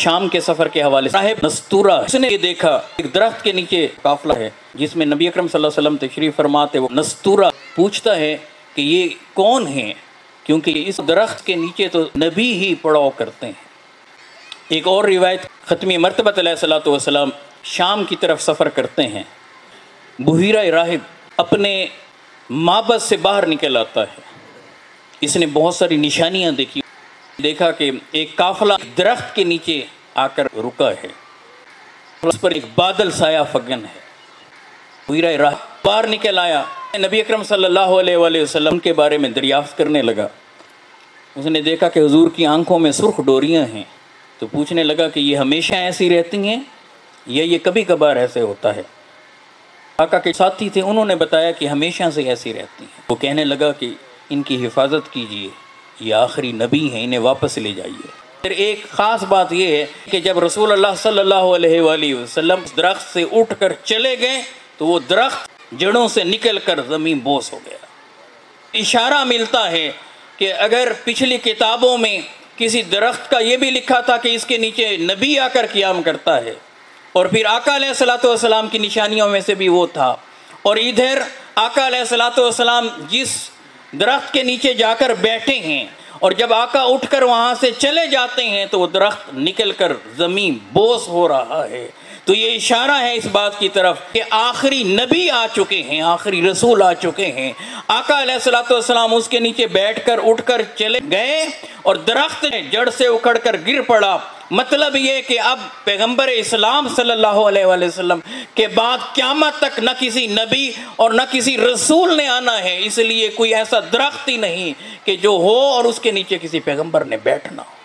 شام کے سفر کے حوالے سے راہب نستورہ اس نے یہ دیکھا ایک درخت کے نیچے قافلہ ہے جس میں نبی اکرم صلی اللہ علیہ وسلم تشریف فرماتے. وہ نستورہ پوچھتا ہے کہ یہ کون ہیں، کیونکہ اس درخت کے نیچے تو نبی ہی پڑاؤ کرتے ہیں. ایک اور روایت ختمی مرتبہ علیہ الصلوۃ والسلام شام کی طرف سفر کرتے ہیں. بحیرہ راہب اپنے معبد سے باہر نکل آتا ہے. اس نے بہت ساری نشانیاں دیکھی. دیکھا کہ ایک قافلہ درخت کے نیچے آ کر رکا ہے، اس پر ایک بادل سایہ فگن ہے. بحیرہ راہب باہر نکل آیا، نبی اکرم صلی اللہ علیہ وآلہ وسلم کے بارے میں دریافت کرنے لگا. اس نے دیکھا کہ حضور کی آنکھوں میں سرخ ڈوریاں ہیں، تو پوچھنے لگا کہ یہ ہمیشہ ایسی رہتی ہیں یا یہ کبھی کبھار ایسے ہوتا ہے. آقا کے ساتھی تھے، انہوں نے بتایا کہ ہمیشہ سے ایسی رہتی ہیں. وہ کہنے لگا کہ ان کی حفاظت کیجئے، یہ آخری نبی ہیں، انہیں واپس لے جائیے. پھر ایک خاص بات یہ ہے کہ جب رسول اللہ صلی اللہ علیہ وآلہ وسلم درخت سے اٹھ کر چلے گئے تو وہ درخت جڑوں سے نکل کر زمین بوس ہو گیا. اشارہ ملتا ہے کہ اگر پچھلی کتابوں میں کسی درخت کا یہ بھی لکھا تھا کہ اس کے نیچے نبی آ کر قیام کرتا ہے، اور پھر آقا علیہ الصلوۃ والسلام کی نشانیوں میں سے بھی وہ تھا، اور ادھر آقا علیہ الصلوۃ والسلام جس درخت کے نیچے جا کر بیٹھے ہیں اور جب آقا اٹھ کر وہاں سے چلے جاتے ہیں تو وہ درخت نکل کر زمین بوس ہو رہا ہے. تو یہ اشارہ ہے اس بات کی طرف کہ آخری نبی آ چکے ہیں، آخری رسول آ چکے ہیں. آقا علیہ الصلوۃ والسلام اس کے نیچے بیٹھ کر اٹھ کر چلے گئے اور درخت جڑ سے اکھڑ کر گر پڑا. مطلب یہ کہ اب پیغمبر اسلام صلی اللہ علیہ وآلہ وسلم کے بعد قیامت تک نہ کسی نبی اور نہ کسی رسول نے آنا ہے، اس لیے کوئی ایسا درخت ہی نہیں کہ جو ہو اور اس کے نیچے کسی پیغمبر نے بیٹھنا ہو.